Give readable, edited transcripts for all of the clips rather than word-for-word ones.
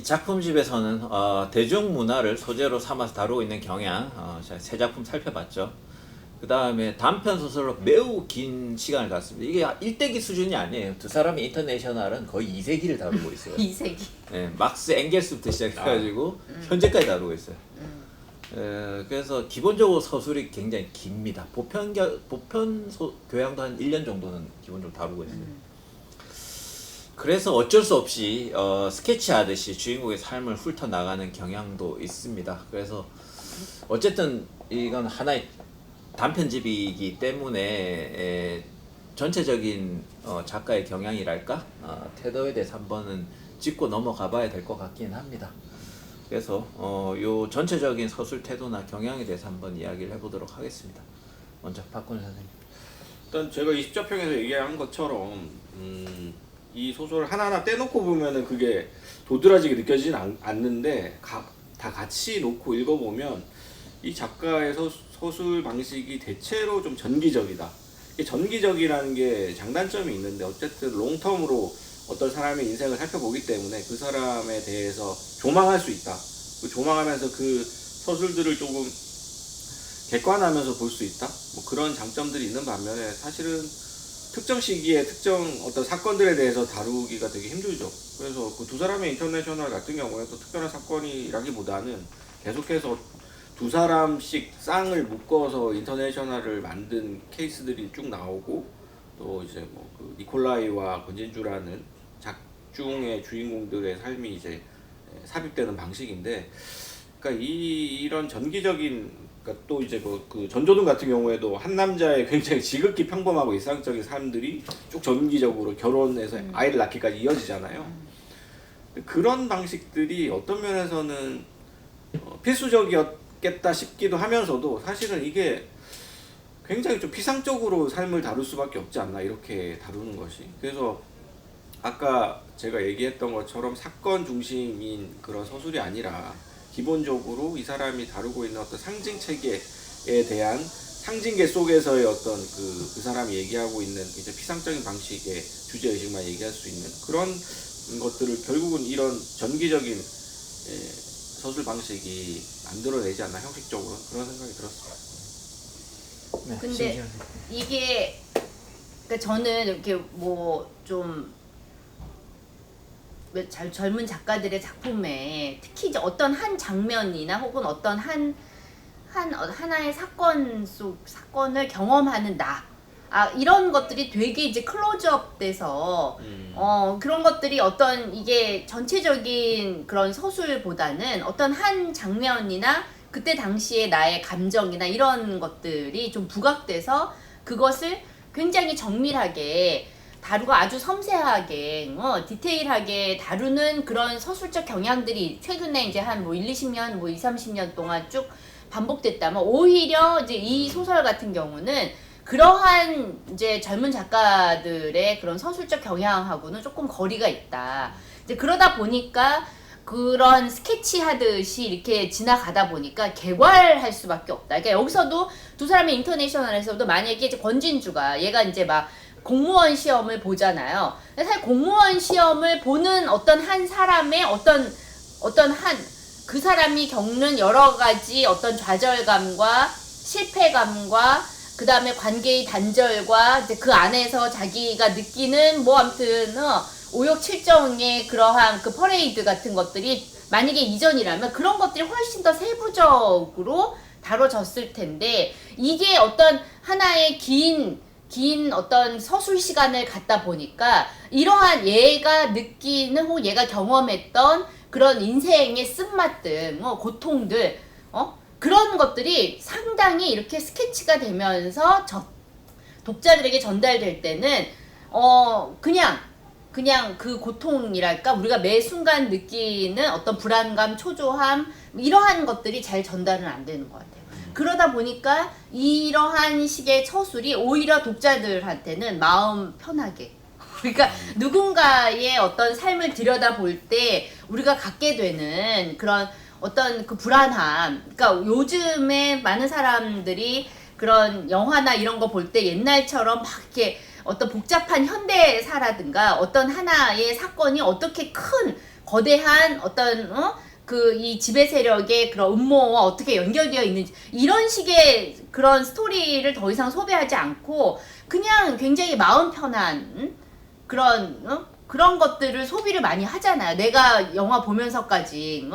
작품집에서는 대중문화를 소재로 삼아서 다루고 있는 경향, 제가 세 작품 살펴봤죠. 그 다음에 단편 소설로 매우 긴 시간을 갖습니다. 이게 1대기 수준이 아니에요. 두 사람의 인터내셔널은 거의 2세기를 다루고 있어요. 2세기. 네, 막스 앵겔스부터 시작해가지고 현재까지 다루고 있어요. 그래서 기본적으로 서술이 굉장히 깁니다. 보편 교양도 한 1년 정도는 기본적으로 다루고 있어요. 그래서 어쩔 수 없이 스케치하듯이 주인공의 삶을 훑어나가는 경향도 있습니다. 그래서 어쨌든 이건 하나의 단편집이기 때문에 전체적인 작가의 경향이랄까? 태도에 대해서 한번은 짚고 넘어가 봐야 될 것 같긴 합니다. 그래서 요 전체적인 서술 태도나 경향에 대해서 한번 이야기를 해보도록 하겠습니다. 먼저 박근혜 선생님. 일단 제가 20자평에서 얘기한 것처럼 이 소설을 하나하나 떼놓고 보면은 그게 도드라지게 느껴지진 않는데 다 같이 놓고 읽어보면 이 작가의 서술 방식이 대체로 좀 전기적이다. 이게 전기적이라는 게 장단점이 있는데 어쨌든 롱텀으로 어떤 사람의 인생을 살펴보기 때문에 그 사람에 대해서 조망할 수 있다. 조망하면서 그 서술들을 조금 객관하면서 볼 수 있다. 뭐 그런 장점들이 있는 반면에 사실은 특정 시기에 특정 어떤 사건들에 대해서 다루기가 되게 힘들죠. 그래서 그 두 사람의 인터내셔널 같은 경우에 또 특별한 사건이라기보다는 계속해서 두 사람씩 쌍을 묶어서 인터내셔널을 만든 케이스들이 쭉 나오고 또 이제 뭐 그 니콜라이와 권진주라는 작중의 주인공들의 삶이 이제 삽입되는 방식인데, 그러니까 이런 전기적인, 그러니까 또 이제 그 전조등 같은 경우에도 한 남자의 굉장히 지극히 평범하고 일상적인 삶들이 쭉 전기적으로 결혼해서 아이를 낳기까지 이어지잖아요. 그런 방식들이 어떤 면에서는 필수적이었겠다 싶기도 하면서도 사실은 이게 굉장히 좀 피상적으로 삶을 다룰 수밖에 없지 않나, 이렇게 다루는 것이. 그래서 아까 제가 얘기했던 것처럼 사건 중심인 그런 서술이 아니라 기본적으로 이 사람이 다루고 있는 어떤 상징 체계에 대한 상징계 속에서의 어떤 그 사람이 얘기하고 있는 이제 피상적인 방식의 주제 의식만 얘기할 수 있는 그런 것들을 결국은 이런 전기적인 서술 방식이 만들어내지 않나, 형식적으로 그런 생각이 들었습니다. 네, 근데 이게 그러니까 저는 이렇게 뭐 좀 젊은 작가들의 작품에 특히 이제 어떤 한 장면이나 혹은 어떤 하나의 사건을 경험하는 이런 것들이 되게 이제 클로즈업 돼서 그런 것들이 어떤 이게 전체적인 그런 서술보다는 어떤 한 장면이나 그때 당시에 나의 감정이나 이런 것들이 좀 부각돼서 그것을 굉장히 정밀하게 다루고 아주 섬세하게 디테일하게 다루는 그런 서술적 경향들이 최근에 이제 한 뭐 20년, 30년 동안 쭉 반복됐다면, 오히려 이제 이 소설 같은 경우는 그러한 이제 젊은 작가들의 그런 서술적 경향하고는 조금 거리가 있다. 이제 그러다 보니까 그런 스케치 하듯이 이렇게 지나가다 보니까 개괄할 수밖에 없다. 그러니까 여기서도 두 사람의 인터내셔널에서도 만약에 이제 권진주가 얘가 이제 막 공무원 시험을 보잖아요. 사실 공무원 시험을 보는 어떤 한 사람의 어떤 그 사람이 겪는 여러 가지 어떤 좌절감과 실패감과 그 다음에 관계의 단절과 이제 그 안에서 자기가 느끼는 뭐 아무튼 오욕칠정의 그러한 그 퍼레이드 같은 것들이 만약에 이전이라면 그런 것들이 훨씬 더 세부적으로 다뤄졌을 텐데, 이게 어떤 하나의 긴 어떤 서술 시간을 갖다 보니까 이러한 얘가 느끼는 혹은 얘가 경험했던 그런 인생의 쓴맛들, 고통들, 그런 것들이 상당히 이렇게 스케치가 되면서 독자들에게 전달될 때는 그냥 그 고통이랄까, 우리가 매 순간 느끼는 어떤 불안감, 초조함, 이러한 것들이 잘 전달은 안 되는 것 같아요. 그러다 보니까 이러한 식의 서술이 오히려 독자들한테는 마음 편하게, 그러니까 누군가의 어떤 삶을 들여다볼 때 우리가 갖게 되는 그런 어떤 그 불안함, 그러니까 요즘에 많은 사람들이 그런 영화나 이런 거 볼 때 옛날처럼 막 이렇게 어떤 복잡한 현대사라든가 어떤 하나의 사건이 어떻게 큰 거대한 어떤 그 이 지배 세력의 그런 음모와 어떻게 연결되어 있는지 이런 식의 그런 스토리를 더 이상 소비하지 않고 그냥 굉장히 마음 편한 그런 것들을 소비를 많이 하잖아요. 내가 영화 보면서까지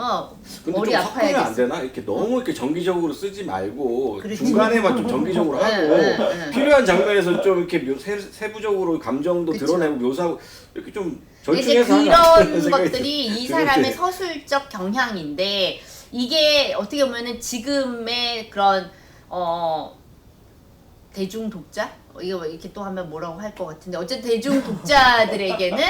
근데 머리 좀 섞으면 안 아파야겠어. 되나? 이렇게 너무 이렇게 정기적으로 쓰지 말고 그렇지. 중간에만 좀 정기적으로 하고 필요한 장면에서 좀 이렇게 세부적으로 감정도 그쵸. 드러내고 묘사하고 이렇게 좀 이제 절충해서 그런 생각이 것들이 이 드는데. 사람의 서술적 경향인데 이게 어떻게 보면은 지금의 그런 대중 독자? 이거 이렇게 또 하면 뭐라고 할 것 같은데 어쨌든 대중 독자들에게는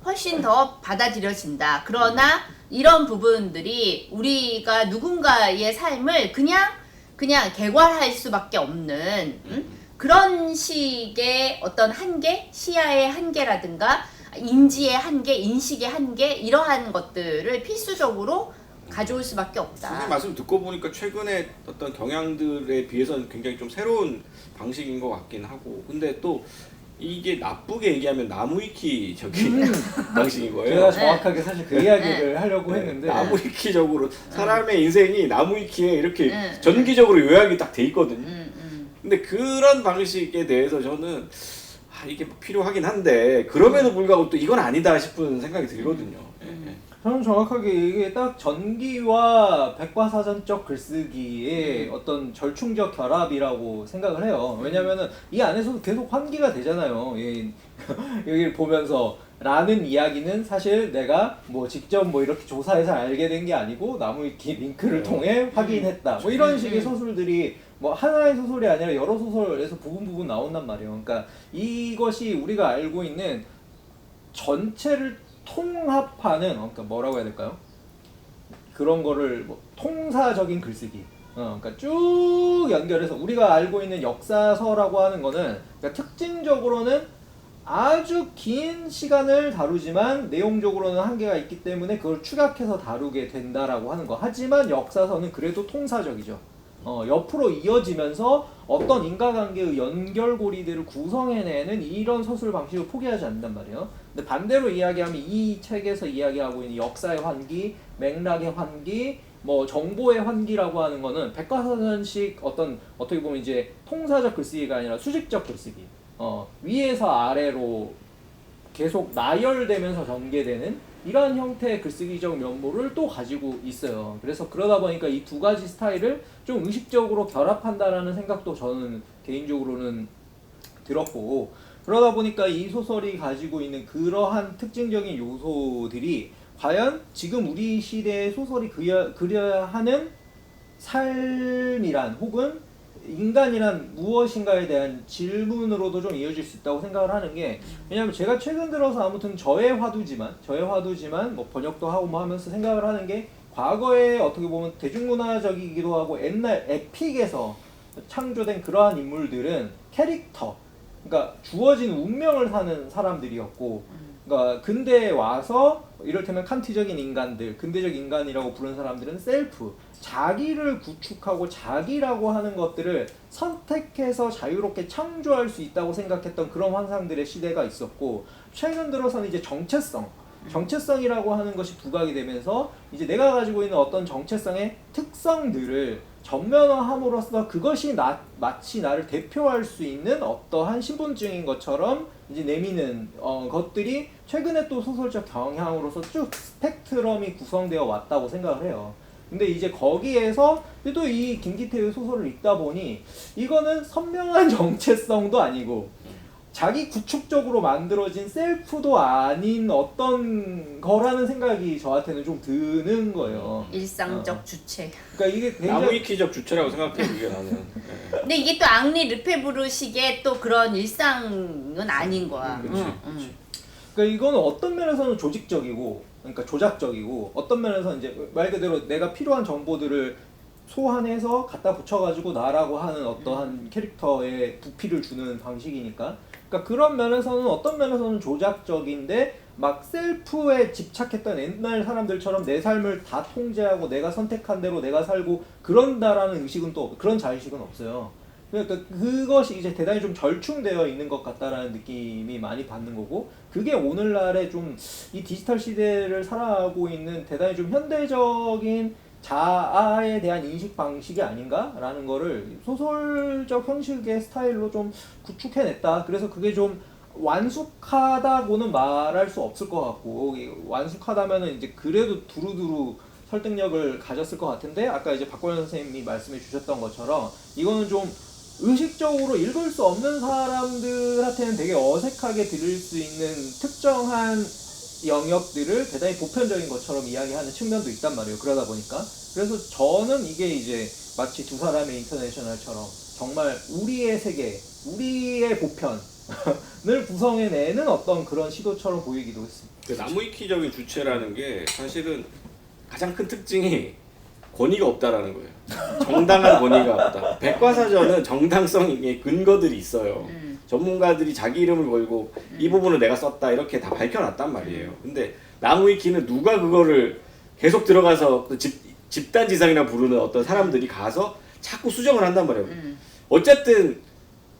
훨씬 더 받아들여진다. 그러나 이런 부분들이 우리가 누군가의 삶을 그냥 객관할 수밖에 없는 그런 식의 어떤 한계, 시야의 한계라든가 인지의 한계, 인식의 한계 이러한 것들을 필수적으로 가져올 수밖에 없다. 선생님 말씀 듣고 보니까 최근에 어떤 경향들에 비해서는 굉장히 좀 새로운 방식인 것 같긴 하고 근데 또 이게 나쁘게 얘기하면 나무위키적인 방식인 거예요. 제가 정확하게 사실 그 이야기를 하려고 했는데 나무위키적으로 사람의 인생이 나무위키에 이렇게 전기적으로 요약이 딱 돼 있거든요. 근데 그런 방식에 대해서 저는 이게 필요하긴 한데 그럼에도 불구하고 또 이건 아니다 싶은 생각이 들거든요. 저는 정확하게 이게 딱 전기와 백과사전적 글쓰기의 어떤 절충적 결합이라고 생각을 해요. 왜냐면은 이 안에서도 계속 환기가 되잖아요. 여기를 보면서 라는 이야기는 사실 내가 뭐 직접 뭐 이렇게 조사해서 알게 된 게 아니고 나무위키 링크를 통해 확인했다. 뭐 이런 식의 소설들이 뭐 하나의 소설이 아니라 여러 소설에서 부분 나온단 말이에요. 그러니까 이것이 우리가 알고 있는 전체를 통합하는 그러니까 뭐라고 해야 될까요? 그런 거를 뭐 통사적인 글쓰기. 그러니까 쭉 연결해서 우리가 알고 있는 역사서라고 하는 거는 그러니까 특징적으로는 아주 긴 시간을 다루지만 내용적으로는 한계가 있기 때문에 그걸 축약해서 다루게 된다라고 하는 거. 하지만 역사서는 그래도 통사적이죠. 옆으로 이어지면서 어떤 인과관계의 연결고리들을 구성해내는 이런 서술 방식을 포기하지 않는단 말이에요. 근데 반대로 이야기하면 이 책에서 이야기하고 있는 역사의 환기, 맥락의 환기, 뭐 정보의 환기라고 하는 거는 백과사전식 어떻게 보면 이제 통사적 글쓰기가 아니라 수직적 글쓰기. 위에서 아래로 계속 나열되면서 전개되는 이러한 형태의 글쓰기적 면모를 또 가지고 있어요. 그래서 그러다 보니까 이 두 가지 스타일을 좀 의식적으로 결합한다라는 생각도 저는 개인적으로는 들었고 그러다 보니까 이 소설이 가지고 있는 그러한 특징적인 요소들이 과연 지금 우리 시대의 소설이 그려야 하는 삶이란 혹은 인간이란 무엇인가에 대한 질문으로도 좀 이어질 수 있다고 생각을 하는 게 왜냐면 제가 최근 들어서 아무튼 저의 화두지만 뭐 번역도 하고 뭐 하면서 생각을 하는 게 과거에 어떻게 보면 대중문화적이기도 하고 옛날 에픽에서 창조된 그러한 인물들은 캐릭터 그러니까 주어진 운명을 사는 사람들이었고 그러니까 근대에 와서 이를테면 칸트적인 인간들 근대적 인간이라고 부르는 사람들은 셀프 자기를 구축하고 자기라고 하는 것들을 선택해서 자유롭게 창조할 수 있다고 생각했던 그런 환상들의 시대가 있었고 최근 들어서는 이제 정체성이라고 하는 것이 부각이 되면서 이제 내가 가지고 있는 어떤 정체성의 특성들을 전면화함으로써 그것이 마치 나를 대표할 수 있는 어떠한 신분증인 것처럼 이제 내미는 것들이 최근에 또 소설적 경향으로서 쭉 스펙트럼이 구성되어 왔다고 생각을 해요. 근데 이제 거기에서 또 이 김기태의 소설을 읽다 보니 이거는 선명한 정체성도 아니고 자기 구축적으로 만들어진 셀프도 아닌 어떤 거라는 생각이 저한테는 좀 드는 거예요. 일상적 주체. 그러니까 이게 굉장히 나무위키적 주체라고 생각해요. 이게 나는. 근데 이게 또 앙리 르페부르식의 또 그런 일상은 아닌 거야. 그치. 그러니까 이거는 어떤 면에서는 조직적이고 그러니까 조작적이고 어떤 면에서는 이제 말 그대로 내가 필요한 정보들을 소환해서 갖다 붙여가지고 나라고 하는 어떠한 캐릭터에 부피를 주는 방식이니까 그러니까 그런 면에서는 어떤 면에서는 조작적인데 막 셀프에 집착했던 옛날 사람들처럼 내 삶을 다 통제하고 내가 선택한 대로 내가 살고 그런다라는 의식은 또 그런 자의식은 없어요. 그러니까 그것이 이제 대단히 좀 절충되어 있는 것 같다라는 느낌이 많이 받는 거고, 그게 오늘날의 좀 이 디지털 시대를 살아가고 있는 대단히 좀 현대적인 자아에 대한 인식 방식이 아닌가라는 거를 소설적 형식의 스타일로 좀 구축해냈다. 그래서 그게 좀 완숙하다고는 말할 수 없을 것 같고, 완숙하다면은 이제 그래도 두루두루 설득력을 가졌을 것 같은데, 아까 이제 박건현 선생님이 말씀해 주셨던 것처럼 이거는 좀 의식적으로 읽을 수 없는 사람들한테는 되게 어색하게 들릴 수 있는 특정한 영역들을 대단히 보편적인 것처럼 이야기하는 측면도 있단 말이에요. 그러다 보니까. 그래서 저는 이게 이제 마치 두 사람의 인터내셔널처럼 정말 우리의 세계, 우리의 보편을 구성해내는 어떤 그런 시도처럼 보이기도 했습니다. 그 나무위키적인 주체라는 게 사실은 가장 큰 특징이 권위가 없다라는 거예요. 정당한 권위가 없다. 백과사전은 정당성의 근거들이 있어요. 전문가들이 자기 이름을 걸고 이 부분은 내가 썼다 이렇게 다 밝혀놨단 말이에요. 근데 나무위키는 누가 그거를 계속 들어가서 그 집단지상이라 부르는 어떤 사람들이 가서 자꾸 수정을 한단 말이에요. 어쨌든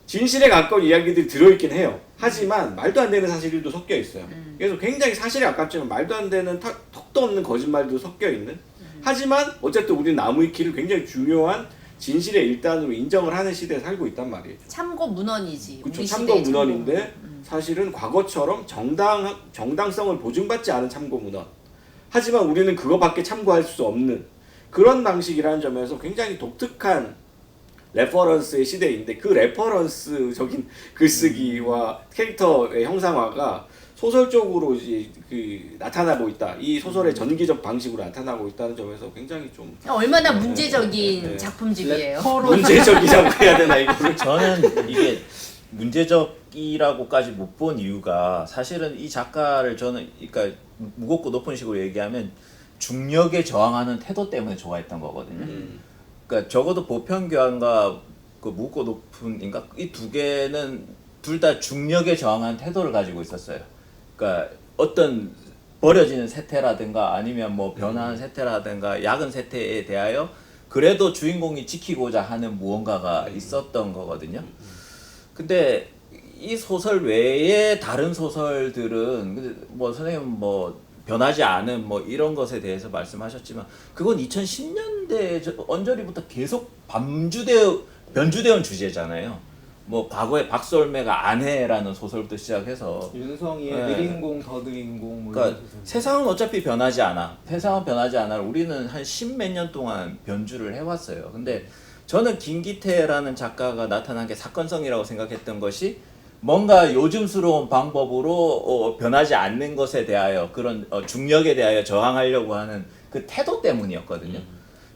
진실에 가까운 이야기들이 들어있긴 해요. 하지만 말도 안 되는 사실들도 섞여 있어요. 그래서 굉장히 사실에 가깝지만 말도 안 되는 턱도 없는 거짓말도 섞여 있는. 하지만 어쨌든 우리는 나무위키를 굉장히 중요한 진실의 일단으로 인정을 하는 시대에 살고 있단 말이에요. 참고 문헌이지. 그렇죠. 우리 참고 시대의 문헌인데 참고 문헌. 사실은 과거처럼 정당성을 보증받지 않은 참고 문헌. 하지만 우리는 그거밖에 참고할 수 없는 그런 방식이라는 점에서 굉장히 독특한 레퍼런스의 시대인데, 그 레퍼런스적인 글쓰기와 캐릭터의 형상화가 소설적으로 이제 그 나타나고 있다. 이 소설의 전기적 방식으로 나타나고 있다는 점에서 굉장히 좀 얼마나 문제적인 네. 작품집이에요. 문제적이라고 해야 되나 이거를. 저는 이게 문제적이라고까지 못 본 이유가 사실은 이 작가를 저는 그러니까 무겁고 높은 식으로 얘기하면 중력에 저항하는 태도 때문에 좋아했던 거거든요. 그러니까 적어도 보편교양과 그 무겁고 높은인가 이 두 개는 둘 다 중력에 저항하는 태도를 가지고 있었어요. 그러니까 어떤 버려지는 세태라든가 아니면 뭐 변화하는 세태라든가 약은 세태에 대하여 그래도 주인공이 지키고자 하는 무언가가 있었던 거거든요. 근데 이 소설 외에 다른 소설들은 뭐 선생님 뭐 변하지 않은 뭐 이런 것에 대해서 말씀하셨지만 그건 2010년대 언저리부터 계속 변주되어 온 주제잖아요. 뭐 과거에 박솔매가 아내라는 소설부터 시작해서 윤성이의 네. 느린 공, 더 느린 공, 뭐 그러니까 이런 소설. 세상은 어차피 변하지 않아. 세상은 변하지 않아. 우리는 한 10몇 년 동안 변주를 해왔어요. 근데 저는 김기태라는 작가가 나타난 게 사건성이라고 생각했던 것이 뭔가 요즘스러운 방법으로 변하지 않는 것에 대하여 그런 중력에 대하여 저항하려고 하는 그 태도 때문이었거든요.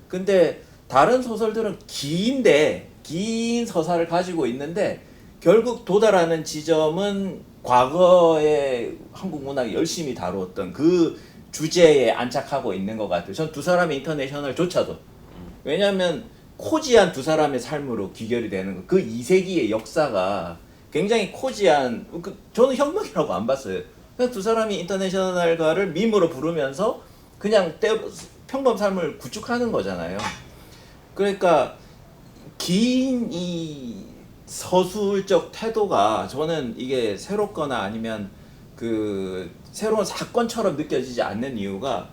근데 다른 소설들은 긴 서사를 가지고 있는데 결국 도달하는 지점은 과거의 한국 문학이 열심히 다루었던 그 주제에 안착하고 있는 것 같아요. 전 두 사람의 인터내셔널조차도. 왜냐하면 코지한 두 사람의 삶으로 귀결이 되는 거. 그 2세기의 역사가 굉장히 코지한, 저는 혁명이라고 안 봤어요. 그냥 두 사람이 인터내셔널가를 밈으로 부르면서 그냥 평범 삶을 구축하는 거잖아요. 그러니까 긴 이 서술적 태도가 저는 이게 새롭거나 아니면 그 새로운 사건처럼 느껴지지 않는 이유가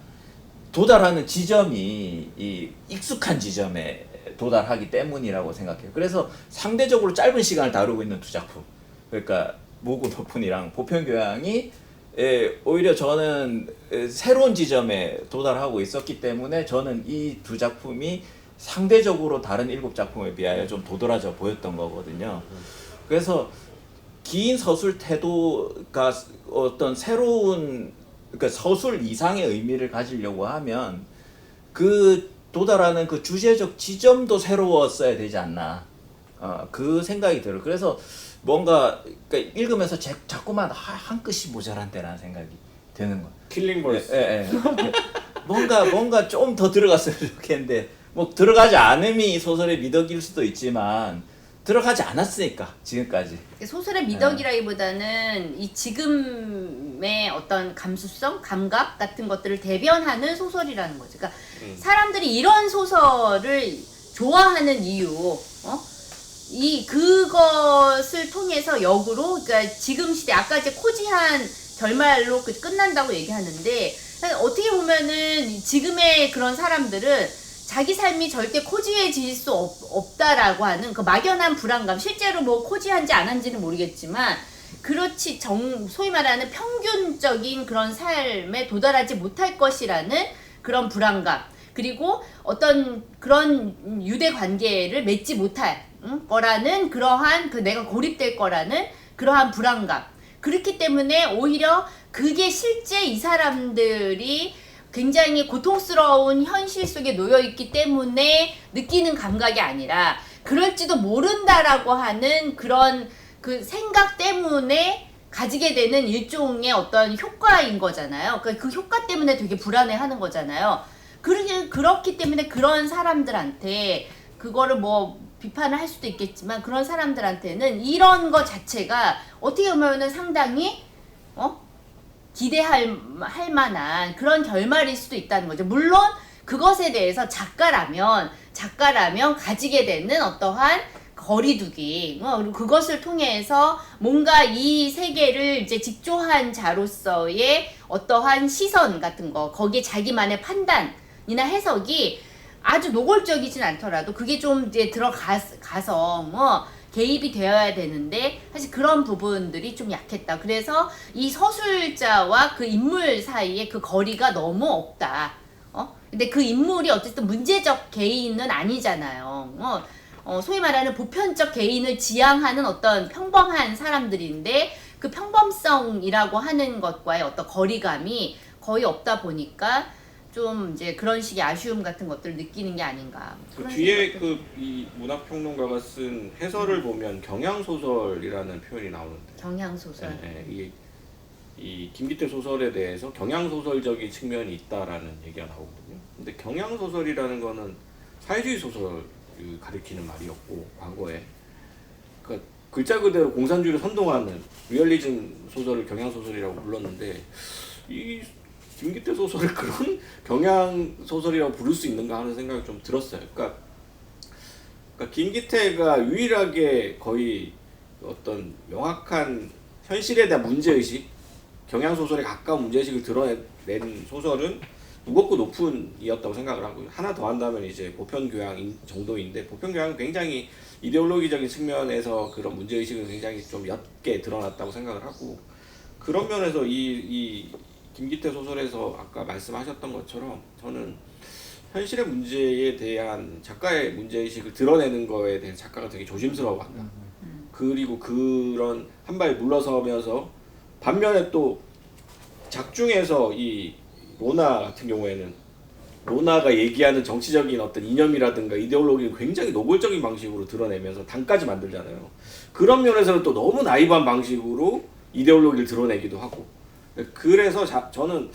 도달하는 지점이 이 익숙한 지점에 도달하기 때문이라고 생각해요. 그래서 상대적으로 짧은 시간을 다루고 있는 두 작품. 그러니까 무고 높은이랑 보편교양이 오히려 저는 새로운 지점에 도달하고 있었기 때문에 저는 이 두 작품이 상대적으로 다른 7작품에 비하여 좀 도드라져 보였던 거거든요. 그래서 긴 서술 태도가 어떤 새로운 그러니까 서술 이상의 의미를 가지려고 하면 그 도달하는 그 주제적 지점도 새로웠어야 되지 않나 그 생각이 들어요. 그래서 뭔가 그러니까 읽으면서 자꾸만 한 끗이 모자란데라는 생각이 드는 거예요. 킬링 벌스. 예. 뭔가 좀 더 들어갔으면 좋겠는데 뭐 들어가지 않음이 이 소설의 미덕일 수도 있지만 들어가지 않았으니까 지금까지. 소설의 미덕이라기보다는 이 지금의 어떤 감수성, 감각 같은 것들을 대변하는 소설이라는 거죠. 그러니까 사람들이 이런 소설을 좋아하는 이유, 그것을 통해서 역으로 그러니까 지금 시대 아까 이제 코지한 결말로 끝난다고 얘기하는데 어떻게 보면은 지금의 그런 사람들은 자기 삶이 절대 코지해질 수 없다라고 하는 그 막연한 불안감, 실제로 뭐 코지한지 안 한지는 모르겠지만 그렇지 소위 말하는 평균적인 그런 삶에 도달하지 못할 것이라는 그런 불안감, 그리고 어떤 그런 유대 관계를 맺지 못할 거라는 그러한 내가 고립될 거라는 그러한 불안감. 그렇기 때문에 오히려 그게 실제 이 사람들이 굉장히 고통스러운 현실 속에 놓여 있기 때문에 느끼는 감각이 아니라 그럴지도 모른다라고 하는 그런 그 생각 때문에 가지게 되는 일종의 어떤 효과인 거잖아요. 그러니까 그 효과 때문에 되게 불안해하는 거잖아요. 그렇기 때문에 그런 사람들한테 그거를 뭐 비판을 할 수도 있겠지만 그런 사람들한테는 이런 거 자체가 어떻게 보면은 상당히 기대할 만한 그런 결말일 수도 있다는 거죠. 물론 그것에 대해서 작가라면 가지게 되는 어떠한 거리두기, 그리고 그것을 통해서 뭔가 이 세계를 이제 직조한 자로서의 어떠한 시선 같은 거, 거기에 자기만의 판단이나 해석이 아주 노골적이진 않더라도 그게 좀 이제 들어가서 뭐 개입이 되어야 되는데 사실 그런 부분들이 좀 약했다. 그래서 이 서술자와 그 인물 사이에 그 거리가 너무 없다. 근데 그 인물이 어쨌든 문제적 개인은 아니잖아요. 소위 말하는 보편적 개인을 지향하는 어떤 평범한 사람들인데 그 평범성이라고 하는 것과의 어떤 거리감이 거의 없다 보니까 좀 이제 그런 식의 아쉬움 같은 것들을 느끼는 게 아닌가. 그 뒤에 이 문학평론가가 쓴 해설을 보면 경향소설이라는 표현이 나오는데. 경향소설. 네, 이 김기태 소설에 대해서 경향소설적인 측면이 있다라는 얘기가 나오거든요. 근데 경향소설이라는 거는 사회주의 소설을 가리키는 말이었고 과거에 그러니까 글자 그대로 공산주의를 선동하는 리얼리즘 소설을 경향소설이라고 불렀는데 이 김기태 소설을 그런 경향소설이라고 부를 수 있는가 하는 생각이 좀 들었어요. 그러니까 김기태가 유일하게 거의 어떤 명확한 현실에 대한 문제의식, 경향소설에 가까운 문제의식을 드러낸 소설은 무겁고 높은이었다고 생각을 하고 하나 더 한다면 이제 보편교양 정도인데 보편교양은 굉장히 이데올로기적인 측면에서 그런 문제의식은 굉장히 좀 옅게 드러났다고 생각을 하고 그런 면에서 이 김기태 소설에서 아까 말씀하셨던 것처럼 저는 현실의 문제에 대한 작가의 문제의식을 드러내는 거에 대해 작가가 되게 조심스러워한다. 그리고 그런 한 발 물러서면서 반면에 또 작중에서 이 로나 같은 경우에는 로나가 얘기하는 정치적인 어떤 이념이라든가 이데올로기를 굉장히 노골적인 방식으로 드러내면서 단까지 만들잖아요. 그런 면에서는 또 너무 나이브한 방식으로 이데올로기를 드러내기도 하고 그래서 저는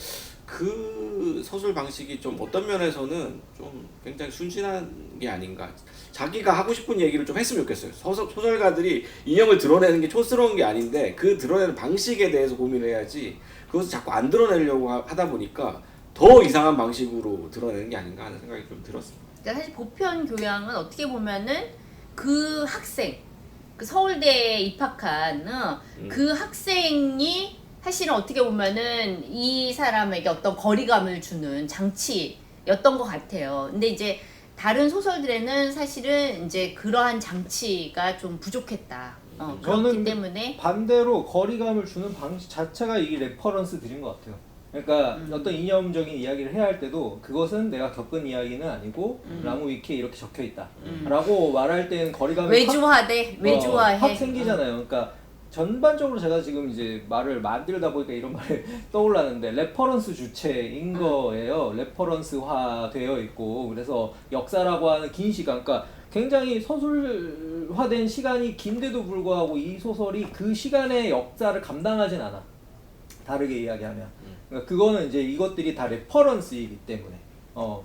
그 서술 방식이 좀 어떤 면에서는 좀 굉장히 순진한 게 아닌가. 자기가 하고 싶은 얘기를 좀 했으면 좋겠어요. 소설가들이 이념을 드러내는 게 촌스러운 게 아닌데 그 드러내는 방식에 대해서 고민을 해야지 그것을 자꾸 안 드러내려고 하다 보니까 더 이상한 방식으로 드러내는 게 아닌가 하는 생각이 좀 들었습니다. 그러니까 사실 보편 교양은 어떻게 보면은 그 학생, 그 서울대에 입학한 그 학생이 사실은 어떻게 보면은 이 사람에게 어떤 거리감을 주는 장치였던 것 같아요. 근데 이제 다른 소설들에는 사실은 이제 그러한 장치가 좀 부족했다. 그렇기 때문에 반대로 거리감을 주는 방식 자체가 이게 레퍼런스들인 것 같아요. 그러니까 어떤 이념적인 이야기를 해야 할 때도 그것은 내가 겪은 이야기는 아니고 라무 위키에 이렇게 적혀 있다 라고 말할 때는 거리감이 외주화해 확 생기잖아요. 그러니까 전반적으로 제가 지금 이제 말을 만들다 보니까 이런 말이 떠올랐는데 레퍼런스 주체인 거예요. 레퍼런스화 되어 있고 그래서 역사라고 하는 긴 시간, 그러니까 굉장히 서술화된 시간이 긴데도 불구하고 이 소설이 그 시간의 역사를 감당하진 않아. 다르게 이야기하면. 그러니까 그거는 이제 이것들이 다 레퍼런스이기 때문에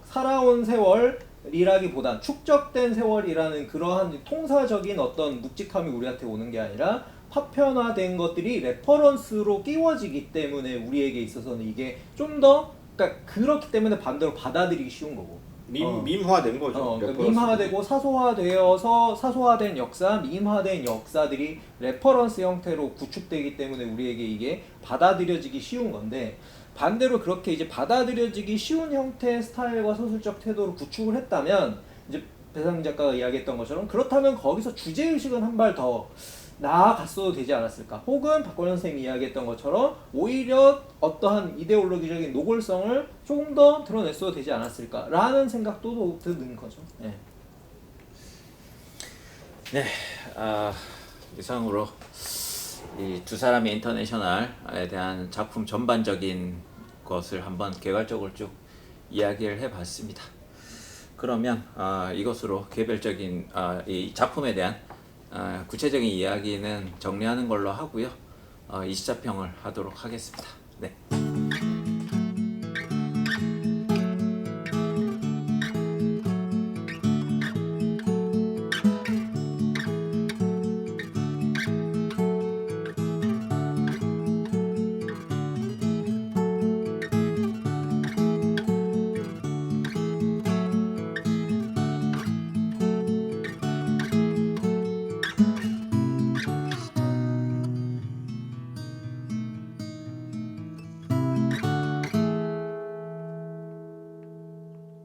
살아온 세월이라기보단 축적된 세월이라는 그러한 통사적인 어떤 묵직함이 우리한테 오는 게 아니라 파편화된 것들이 레퍼런스로 끼워지기 때문에 우리에게 있어서는 이게 좀 더 그러니까 그렇기 때문에 반대로 받아들이기 쉬운 거고 밈화된 거죠. 그러니까 밈화되고 사소화되어서 사소화된 역사, 밈화된 역사들이 레퍼런스 형태로 구축되기 때문에 우리에게 이게 받아들여지기 쉬운 건데, 반대로 그렇게 이제 받아들여지기 쉬운 형태의 스타일과 서술적 태도를 구축을 했다면, 이제 배상 작가가 이야기했던 것처럼 그렇다면 거기서 주제의식은 한 발 더 나아갔어도 되지 않았을까? 혹은 박건현 선생님이 이야기했던 것처럼 오히려 어떠한 이데올로기적인 노골성을 조금 더 드러냈어도 되지 않았을까? 라는 생각도 드는 거죠. 네. 네, 이상으로 이 두 사람의 인터내셔널에 대한 작품 전반적인 것을 한번 개괄적으로 쭉 이야기를 해봤습니다. 그러면 이것으로 개별적인 이 작품에 대한 구체적인 이야기는 정리하는 걸로 하고요. 20자평을 하도록 하겠습니다.